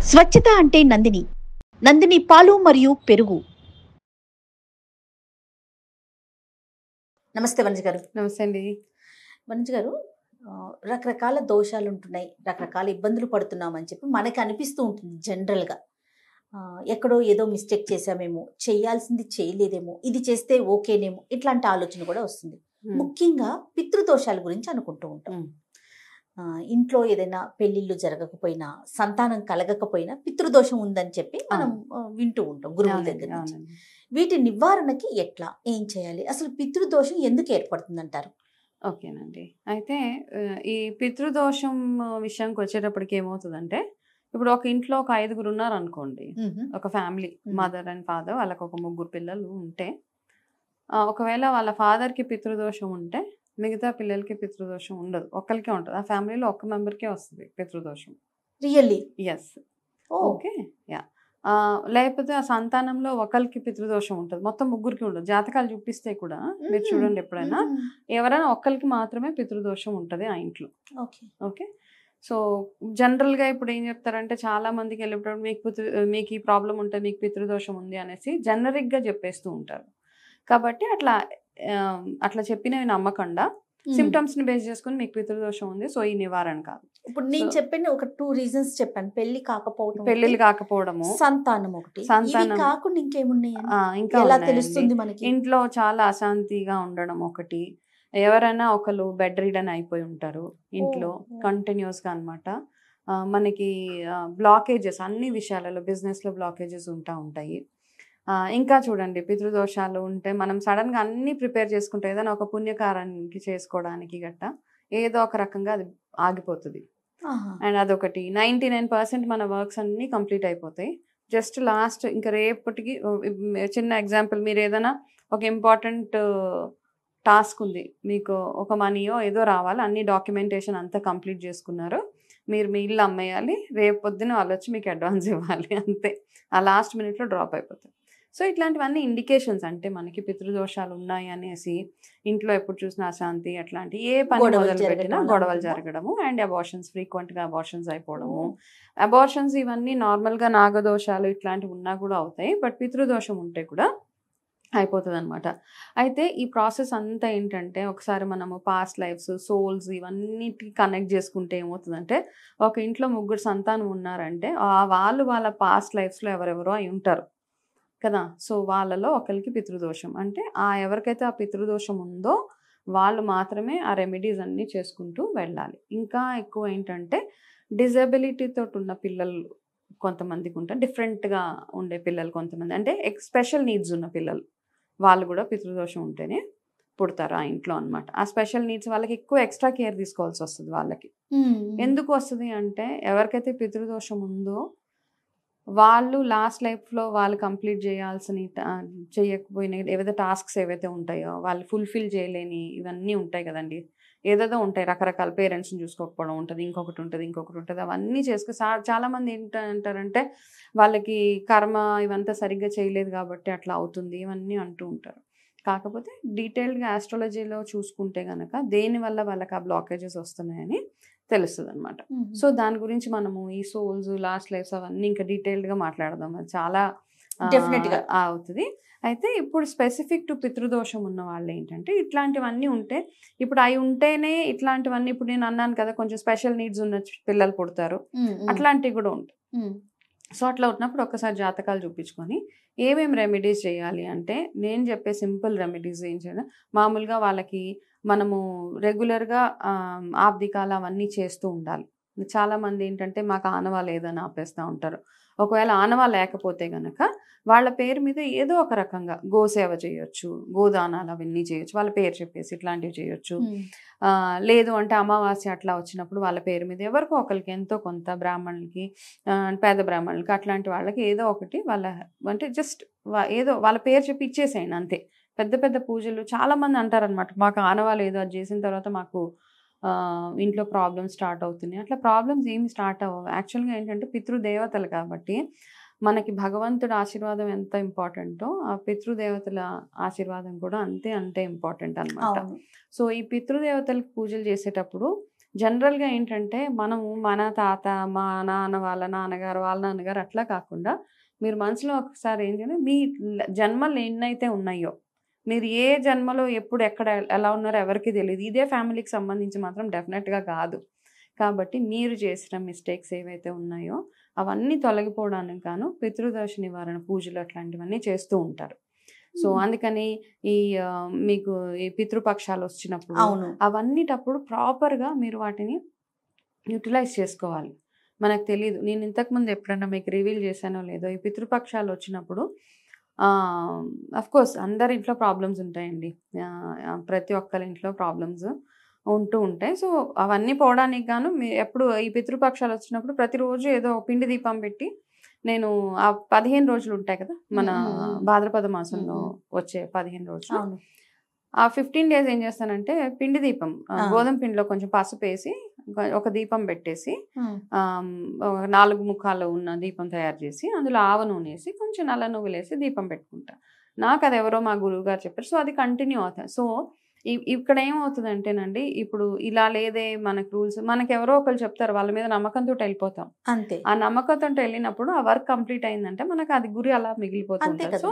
స్వచ్ఛత అంటే నందిని. నందిని పాలు మరియు పెరుగు. నమస్తే వనిజ గారు. నమస్తే అండి. వనిజ గారు, రకరకాల దోషాలు ఉంటున్నాయి, రకరకాల ఇబ్బందులు పడుతున్నామని చెప్పి మనకి అనిపిస్తూ ఉంటుంది జనరల్గా. ఎక్కడో ఏదో మిస్టేక్ చేశామేమో, చేయాల్సింది చేయలేదేమో, ఇది చేస్తే ఓకేనేమో, ఇట్లాంటి ఆలోచన కూడా వస్తుంది. ముఖ్యంగా పితృదోషాల గురించి అనుకుంటూ ఉంటాం. ఇంట్లో ఏదైనా పెళ్ళిళ్ళు జరగకపోయినా, సంతానం కలగకపోయినా పితృదోషం ఉందని చెప్పి మనం వింటూ ఉంటాం గురువుల దగ్గర నుంచి. వీటి నివారణకి ఎట్లా, ఏం చేయాలి, అసలు పితృదోషం ఎందుకు ఏర్పడుతుంది అంటారు? ఓకేనండి. అయితే ఈ పితృదోషం విషయానికి వచ్చేటప్పటికి ఏమవుతుందంటే, ఇప్పుడు ఒక ఇంట్లో ఒక 5గురు ఉన్నారనుకోండి. ఒక ఫ్యామిలీ, మదర్ అండ్ ఫాదర్, వాళ్ళకి ఒక 3 పిల్లలు ఉంటే, ఒకవేళ వాళ్ళ ఫాదర్కి పితృదోషం ఉంటే మిగతా పిల్లలకి పితృదోషం ఉండదు, ఒక్కరికే ఉంటుంది. ఆ ఫ్యామిలీలో ఒక్క మెంబర్కే వస్తుంది పితృదోషం. రియల్లీ? ఎస్. ఓకే. యా. లేకపోతే ఆ సంతానంలో ఒకరికి పితృదోషం ఉంటుంది, మొత్తం ముగ్గురికి ఉండదు. జాతకాలు చూపిస్తే కూడా మీరు చూడండి, ఎప్పుడైనా ఎవరైనా ఒక్కరికి మాత్రమే పితృదోషం ఉంటుంది ఆ ఇంట్లో. Okay okay. సో జనరల్గా ఇప్పుడు ఏం చెప్తారంటే, చాలా మందికి వెళ్ళేటప్పుడు మీకు ఈ ప్రాబ్లం ఉంటే మీకు పితృదోషం ఉంది అనేసి జనరిక్గా చెప్పేస్తూ ఉంటారు. కాబట్టి అట్లా చెప్పినవి నమ్మకుండా సిమ్టమ్స్ ని బేస్ చేసుకుని మీకు పితృదోషం ఉంది, సో ఈ నివారణ కాదు. ఇప్పుడు నేను చెప్పిన ఒక 2 రీజన్స్ చెప్పాను. పెళ్లిళ్ళు కాకపోవడము, సంతానం ఒకటి. సంతానం కాకుండా ఇంకేమున్నాయి? ఇంకా ఎలా తెలుస్తుంది మనకి? ఇంట్లో చాలా అశాంతిగా ఉండడం ఒకటి. ఎవరైనా ఒకరు బెడ్ రిడన్ అయిపోయి ఉంటారు ఇంట్లో కంటిన్యూస్ గా అన్నమాట. మనకి బ్లాకేజెస్ అన్ని విషయాలలో, బిజినెస్ లో బ్లాకేజెస్ ఉంటాయి. ఇంకా చూడండి, పితృదోషాలు ఉంటే మనం సడన్ గా అన్ని ప్రిపేర్ చేసుకుంటే, ఏదైనా ఒక పుణ్యకారానికి చేసుకోవడానికి గట్ట ఏదో ఒక రకంగా అది ఆగిపోతుంది. అండ్ అదొకటి. 99% మన వర్క్స్ అన్ని కంప్లీట్ అయిపోతాయి. జస్ట్ లాస్ట్ ఇంకా రేపటికి చిన్న ఎగ్జాంపుల్, మీరు ఏదైనా ఒక ఇంపార్టెంట్ టాస్క్ ఉంది, మీకు ఒక మనీయో ఏదో రావాలి, అన్ని డాక్యుమెంటేషన్ అంతా కంప్లీట్ చేసుకున్నారు, మీరు మీ ఇల్లు అమ్మేయాలి, రేపు పొద్దున వాళ్ళు వచ్చి మీకు అడ్వాన్స్ ఇవ్వాలి, అంతే. ఆ లాస్ట్ మినిట్లో డ్రాప్ అయిపోతాయి. సో ఇట్లాంటివన్నీ ఇండికేషన్స్, అంటే మనకి పితృదోషాలు ఉన్నాయి అనేసి ఇంట్లో ఎప్పుడు చూసినా అశాంతి, అట్లాంటి ఏ పని మొదలు పెట్టినా గొడవలు జరగడము, అండ్ అబార్షన్స్, ఫ్రీక్వెంట్గా అబార్షన్స్ అయిపోవడము. అబార్షన్స్ ఇవన్నీ నార్మల్గా నాగదోషాలు ఇట్లాంటివి ఉన్నా కూడా అవుతాయి, బట్ పితృదోషం ఉంటే కూడా అయిపోతుంది అనమాట. అయితే ఈ ప్రాసెస్ అంతా ఏంటంటే, ఒకసారి మనము పాస్ట్ లైఫ్స్, సోల్స్ ఇవన్నిటికి కనెక్ట్ చేసుకుంటే ఏమవుతుందంటే, ఒక ఇంట్లో 3 సంతానం ఉన్నారంటే వాళ్ళ పాస్ట్ లైఫ్స్లో ఎవరెవరో అయి ఉంటారు కదా. సో వాళ్ళలో ఒకరికి పితృదోషం అంటే, ఎవరికైతే ఆ పితృదోషం ఉందో వాళ్ళు మాత్రమే ఆ రెమెడీస్ అన్నీ చేసుకుంటూ వెళ్ళాలి. ఇంకా ఎక్కువ ఏంటంటే, డిజబిలిటీతో ఉన్న పిల్లలు కొంతమందికి ఉంటారు, డిఫరెంట్గా ఉండే పిల్లలు కొంతమంది, అంటే స్పెషల్ నీడ్స్ ఉన్న పిల్లలు, వాళ్ళు కూడా పితృదోషం ఉంటేనే పుడతారు ఆ ఇంట్లో అనమాట. ఆ స్పెషల్ నీడ్స్ వాళ్ళకి ఎక్కువ ఎక్స్ట్రా కేర్ తీసుకోవాల్సి వస్తుంది. వాళ్ళకి ఎందుకు వస్తుంది అంటే, ఎవరికైతే పితృదోషం ఉందో వాళ్ళు లాస్ట్ లైఫ్లో వాళ్ళు కంప్లీట్ చేయకపోయిన ఏవైతే టాస్క్స్ ఏవైతే ఉంటాయో, వాళ్ళు ఫుల్ఫిల్ చేయలేని ఇవన్నీ ఉంటాయి కదండి, ఏదేదో ఉంటాయి, రకరకాల పేరెంట్స్ని చూసుకోకపోవడం ఉంటుంది, ఇంకొకటి ఉంటుంది, అవన్నీ చాలామంది ఏంటంటారంటే, వాళ్ళకి కర్మ ఇవంతా సరిగ్గా చేయలేదు కాబట్టి అట్లా అవుతుంది, ఇవన్నీ అంటూ ఉంటారు. కాకపోతే డీటెయిల్డ్గా ఆస్ట్రాలజీలో చూసుకుంటే కనుక దేనివల్ల వాళ్ళకి ఆ బ్లాకేజెస్ వస్తున్నాయని తెలుస్తుంది అనమాట. సో దాని గురించి మనము ఈ సోల్స్, లాస్ట్ లైఫ్స్ అవన్నీ ఇంకా డీటెయిల్డ్గా మాట్లాడదాం, అది చాలా డెఫినెట్గా అవుతుంది. అయితే ఇప్పుడు స్పెసిఫిక్ టు పితృదోషం ఉన్న వాళ్ళు ఏంటంటే, ఇట్లాంటివన్నీ ఉంటే, ఇప్పుడు అవి ఉంటేనే ఇట్లాంటివన్నీ, ఇప్పుడు నేను అన్నాను కదా కొంచెం స్పెషల్ నీడ్స్ ఉన్న పిల్లలు పుడతారు, అట్లాంటివి కూడా ఉంటాయి. సో అట్లా ఉన్నప్పుడు ఒక్కసారి జాతకాలు చూపించుకొని ఏమేమి రెమెడీస్ చేయాలి అంటే, నేను చెప్పే సింపుల్ రెమెడీస్ ఏం చేయాలి, మామూలుగా వాళ్ళకి మనము రెగ్యులర్గా ఆబ్దికాలు అవన్నీ చేస్తూ ఉండాలి. చాలామంది ఏంటంటే, మాకు ఆనవా లేదని ఆపేస్తూ ఉంటారు. ఒకవేళ ఆనవా లేకపోతే కనుక వాళ్ళ పేరు మీద ఏదో ఒక రకంగా గోసేవ చేయొచ్చు, గోదానాలు అవన్నీ చేయొచ్చు, వాళ్ళ పేరు చెప్పేసి ఇట్లాంటివి చేయొచ్చు. లేదు అంటే అమావాస్య అట్లా వచ్చినప్పుడు వాళ్ళ పేరు మీద ఎవరికో ఒకరికి ఎంతో కొంత, బ్రాహ్మణులకి, పేద బ్రాహ్మణులకి, అట్లాంటి వాళ్ళకి ఏదో ఒకటి వాళ్ళ అంటే జస్ట్ ఏదో వాళ్ళ పేరు చెప్పి ఇచ్చేసేయండి అంతే. పెద్ద పెద్ద పూజలు చాలామంది అంటారనమాట, మాకు ఆనవా లేదు, అది చేసిన తర్వాత మాకు ఇంట్లో ప్రాబ్లమ్స్ స్టార్ట్ అవుతున్నాయి. అట్లా ప్రాబ్లమ్స్ ఏమి స్టార్ట్ అవ్వవు. యాక్చువల్గా ఏంటంటే, పితృదేవతలు కాబట్టి మనకి భగవంతుడి ఆశీర్వాదం ఎంత ఇంపార్టెంటో, ఆ పితృదేవతల ఆశీర్వాదం కూడా అంతే ఇంపార్టెంట్ అనమాట. సో ఈ పితృదేవతలకు పూజలు చేసేటప్పుడు జనరల్గా ఏంటంటే మనము మన తాత, మా నాన్న వాళ్ళ నాన్నగారు, వాళ్ళ నాన్నగారు అట్లా కాకుండా మీరు మనసులో ఒకసారి ఏం చేయండి, మీ జన్మలు ఎన్నైతే ఉన్నాయో, మీరు ఏ జన్మలో ఎప్పుడు ఎక్కడ ఎలా ఉన్నారో ఎవరికీ తెలీదు. ఇదే ఫ్యామిలీకి సంబంధించి మాత్రం డెఫినెట్‌గా కాదు. కాబట్టి మీరు చేసిన మిస్టేక్స్ ఏవైతే ఉన్నాయో అవన్నీ తొలగిపోవడానికి గాను పితృదోష నివారణ పూజలు అట్లాంటివన్నీ చేస్తూ ఉంటారు. సో, అందుకని ఈ మీకు ఈ పితృపక్షాలు వచ్చినప్పుడు అవును. అవన్నిటప్పుడు ప్రాపర్‌గా మీరు వాటిని యుటిలైజ్ చేసుకోవాలి. మనకు తెలీదు. నేను ఇంతకుముందు ఎప్పుడన్నా మీకు రివీల్ చేశానో లేదో, ఈ పితృపక్షాలు వచ్చినప్పుడు అఫ్‌కోర్స్ అందరి ఇంట్లో ప్రాబ్లమ్స్ ఉంటాయండి. ప్రతి ఒక్కరి ఇంట్లో ప్రాబ్లమ్స్ ఉంటూ ఉంటాయి. సో, అవన్నీ పోవడానికి గాను ఎప్పుడు ఈ పితృపక్షాలు వచ్చినప్పుడు ప్రతిరోజు ఏదో పిండి దీపం పెట్టి నేను ఆ 15 రోజులు ఉంటాయి కదా! మన భాద్రపద మాసంలో వచ్చే 15 రోజులు. అవును. ఆ 15 డేస్ ఏం చేస్తానంటే పిండి దీపం గోధుమ పిండిలో కొంచెం పసుపేసి ఒక దీపం పెట్టేసి 4 ముఖాలు ఉన్న దీపం తయారు చేసి అందులో ఆవ నూనెసి కొంచెం నల్ల నువ్వులేసి దీపం పెట్టుకుంటా. నాకు అది ఎవరో మా గురువుగారు చెప్పారు. సో, అది కంటిన్యూ అవుతుంది. సో, ఇక్కడ ఏమవుతుందంటేనండి, ఇప్పుడు ఇలా లేదే మనకు రూల్స్, మనకెవరో ఒకళ్ళు చెప్తారు, వాళ్ళ మీద నమ్మకంతోటి వెళ్ళిపోతాం. అంతే. ఆ నమ్మకంతోటి వెళ్ళినప్పుడు ఆ వర్క్ కంప్లీట్ అయిందంటే మనకు అది గురి అలా మిగిలిపోతుంది. సో,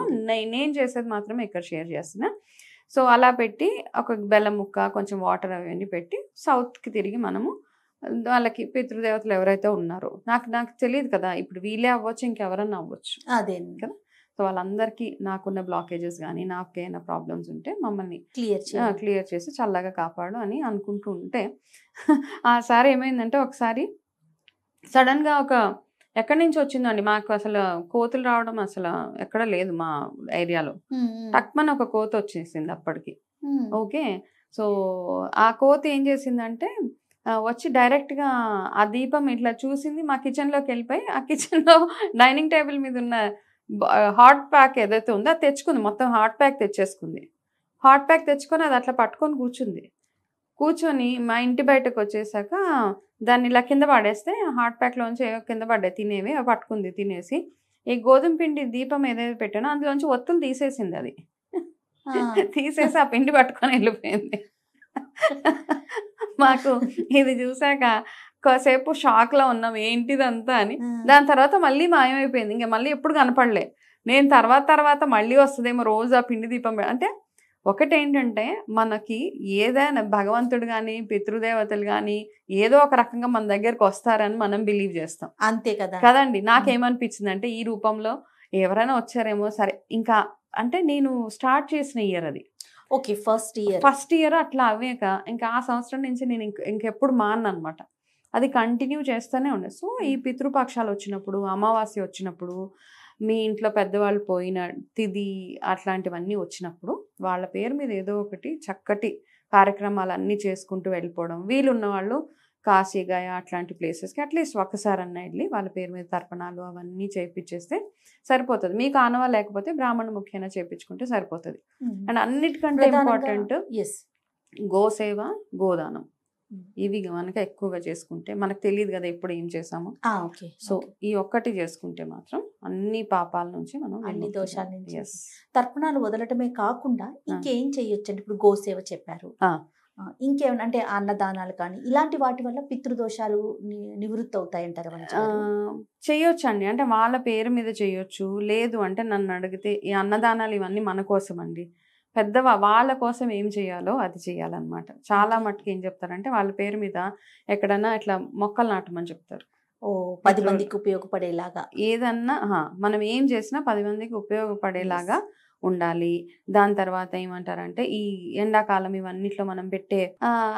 నేను చేసేది మాత్రమే ఇక్కడ షేర్ చేస్తున్నా. సో, అలా పెట్టి ఒక బెల్లం ముక్క, కొంచెం వాటర్ అవన్నీ పెట్టి సౌత్‌కి తిరిగి మనము వాళ్ళకి పితృదేవతలు ఎవరైతే ఉన్నారో, నాకు తెలియదు కదా! ఇప్పుడు వీళ్ళే అవ్వచ్చు, ఇంకెవరన్నా అవ్వచ్చు అదే కదా! సో, వాళ్ళందరికీ నాకున్న బ్లాకేజెస్ గానీ, నాకేమైనా ప్రాబ్లమ్స్ ఉంటే మమ్మల్ని క్లియర్ చేసి చల్లగా కాపాడు అని అనుకుంటూ ఉంటే, ఆ సారి ఏమైందంటే ఒకసారి సడన్‌గా ఎక్కడి నుంచి వచ్చిందండి, మాకు అసలు కోతులు రావడం అసలు ఎక్కడ లేదు మా ఏరియాలో. టక్‌మని ఒక కోతి వచ్చేసింది అప్పటికి. ఓకే. సో, ఆ కోతి ఏం చేసిందంటే వచ్చి డైరెక్ట్‌గా ఆ దీపం ఇట్లా చూసింది, మా కిచెన్‌లోకి వెళ్ళిపోయి ఆ కిచెన్‌లో డైనింగ్ టేబుల్ మీద ఉన్న హాట్ ప్యాక్ ఏదైతే ఉందో అది తెచ్చుకుంది. మొత్తం హాట్ ప్యాక్ తెచ్చేసుకుంది. హాట్ ప్యాక్ తెచ్చుకొని అది అట్లా పట్టుకొని కూర్చుంది. కూర్చొని మా ఇంటి బయటకు వచ్చేసాక దాన్ని ఇలా కింద పడేస్తే హాట్ ప్యాక్‌లోంచి ఏవో కింద పడ్డాయి తినేవి. అవి పట్టుకుంది తినేసి. ఈ గోధుమ పిండి దీపం ఏదైతే పెట్టానో అందులోంచి ఒత్తులు తీసేసింది అది. తీసేసి ఆ పిండి పట్టుకొని వెళ్ళిపోయింది. మాకు ఇది చూసాక కాసేపు షాక్‌లో ఉన్నాం, ఏంటిదంతా అని. దాని తర్వాత మళ్ళీ మాయమైపోయింది. ఇంక మళ్ళీ ఎప్పుడు కనపడలే. నేను తర్వాత మళ్ళీ వస్తదేమో రోజు ఆ పిండి దీపం అంటే ఒకటేంటంటే మనకి ఏదైనా భగవంతుడు గానీ, పితృదేవతలు గానీ ఏదో ఒక రకంగా మన దగ్గరికి వస్తారని మనం బిలీవ్ చేస్తాం. అంతే కదా! కదండీ! నాకేమనిపించిందంటే ఈ రూపంలో ఎవరైనా వచ్చారేమో, సరే ఇంకా అంటే నేను స్టార్ట్ చేసిన ఇయర్ అది. ఓకే. ఫస్ట్ ఇయర్ అట్లా అవ్వాక ఇంకా ఆ సంవత్సరం నుంచి నేను ఇంకెప్పుడు మానననమాట. అది కంటిన్యూ చేస్తూనే ఉండే. సో, ఈ పితృపక్షాలు వచ్చినప్పుడు, అమావాస్య వచ్చినప్పుడు, మీ ఇంట్లో పెద్దవాళ్ళు పోయిన తిథి అట్లాంటివన్నీ వచ్చినప్పుడు వాళ్ళ పేరు మీద ఏదో ఒకటి చక్కటి కార్యక్రమాలన్నీ చేసుకుంటూ వెళ్ళిపోవడం. వీలున్న వాళ్ళు కాశీ, గయా అట్లాంటి ప్లేసెస్‌కి అట్లీస్ట్ ఒక్కసారన్నా వెళ్ళి వాళ్ళ పేరు మీద తర్పణాలు అవన్నీ చేపిచ్చేస్తే సరిపోతది. మీకు ఆనవా లేకపోతే బ్రాహ్మణ ముఖ్యైనా చేపించుకుంటే సరిపోతది. అండ్ అన్నిటికంటే ఇంపార్టెంట్ గోసేవ, గోదానం. ఇవి గనక ఎక్కువగా చేసుకుంటే మనకు తెలియదు కదా ఎప్పుడు ఏం చేసామో. సో, ఈ ఒక్కటి చేసుకుంటే మాత్రం అన్ని పాపాల నుంచి మనం అన్ని దోషాల నుంచి. తర్పణాలు వదలటమే కాకుండా ఇంకేం చేయొచ్చండి? ఇప్పుడు గోసేవ చెప్పారు. ఇంకేమైనా అంటే అన్నదానాలు కానీ ఇలాంటి వాటి వల్ల పితృదోషాలు నివృత్తి అవుతాయంటారు? చేయొచ్చండి. అంటే వాళ్ళ పేరు మీద చేయొచ్చు. లేదు అంటే నన్ను అడిగితే ఈ అన్నదానాలు ఇవన్నీ మన కోసం అండి. వాళ్ళ కోసం ఏం చేయాలో అది చేయాలన్నమాట. చాలా మట్టుకు ఏం చెప్తారంటే వాళ్ళ పేరు మీద ఎక్కడన్నా ఇట్లా మొక్కలు నాటమని చెప్తారు. 10 మందికి ఉపయోగపడేలాగా. ఏదన్నా మనం ఏం చేసినా 10 మందికి ఉపయోగపడేలాగా ఉండాలి. దాని తర్వాత ఏమంటారంటే ఈ ఎండాకాలం ఇవన్నిట్లో మనం పెట్టే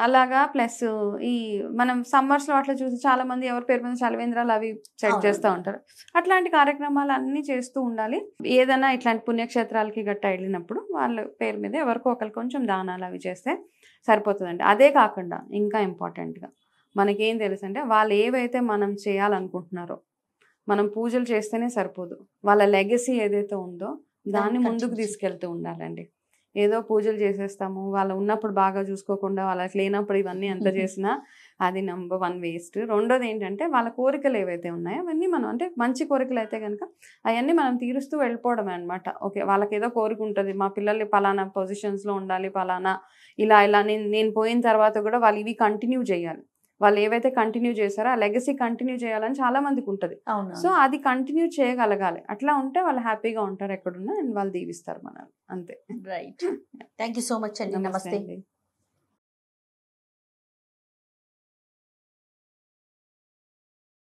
అలాగా ప్లస్ ఈ మనం సమ్మర్స్‌లో అట్లా చూసి చాలా మంది ఎవరి పేరు మీద చలివేంద్రాలు అవి సెట్ చేస్తూ ఉంటారు. అట్లాంటి కార్యక్రమాలు అన్నీ చేస్తూ ఉండాలి. ఏదైనా ఇట్లాంటి పుణ్యక్షేత్రాలకి గట్టా వెళ్ళినప్పుడు వాళ్ళ పేరు మీద ఎవరికో ఒకరికి కొంచెం దానాలు అవి చేస్తే సరిపోతుందండి. అదే కాకుండా ఇంకా ఇంపార్టెంట్‌గా మనకేం తెలుసంటే వాళ్ళు ఏవైతే మనం చేయాలనుకుంటున్నారో మనం పూజలు చేస్తేనే సరిపోదు. వాళ్ళ లెగసీ ఏదైతే ఉందో దాన్ని ముందుకు తీసుకెళ్తూ ఉండాలండి. ఏదో పూజలు చేసేస్తాము, వాళ్ళు ఉన్నప్పుడు బాగా చూసుకోకుండా వాళ్ళకి లేనప్పుడు ఇవన్నీ ఎంత చేసినా అది నంబర్ 1 వేస్ట్. రెండోది ఏంటంటే వాళ్ళ కోరికలు ఏవైతే ఉన్నాయో అవన్నీ మనం అంటే మంచి కోరికలు అయితే కనుక అవన్నీ మనం తీరుస్తూ వెళ్ళిపోవడమే అనమాట. ఓకే, వాళ్ళకి ఏదో కోరిక ఉంటుంది, మా పిల్లల్ని పలానా పొజిషన్స్లో ఉండాలి, పలానా ఇలా నేను పోయిన తర్వాత కూడా వాళ్ళు ఇవి కంటిన్యూ చేయాలి. వాళ్ళు ఏవైతే కంటిన్యూ చేశారో ఆ లెగసీ కంటిన్యూ చేయాలని చాలా మందికి ఉంటుంది. అవును. సో అది కంటిన్యూ చేయగలగాలి. అట్లా ఉంటే వాళ్ళు హ్యాపీగా ఉంటారు ఎక్కడున్నా, అండ్ వాళ్ళు దీవిస్తారు మనల్ని. అంతే. Right. Thank you so much అండి. నమస్తే నమస్తే. అండి.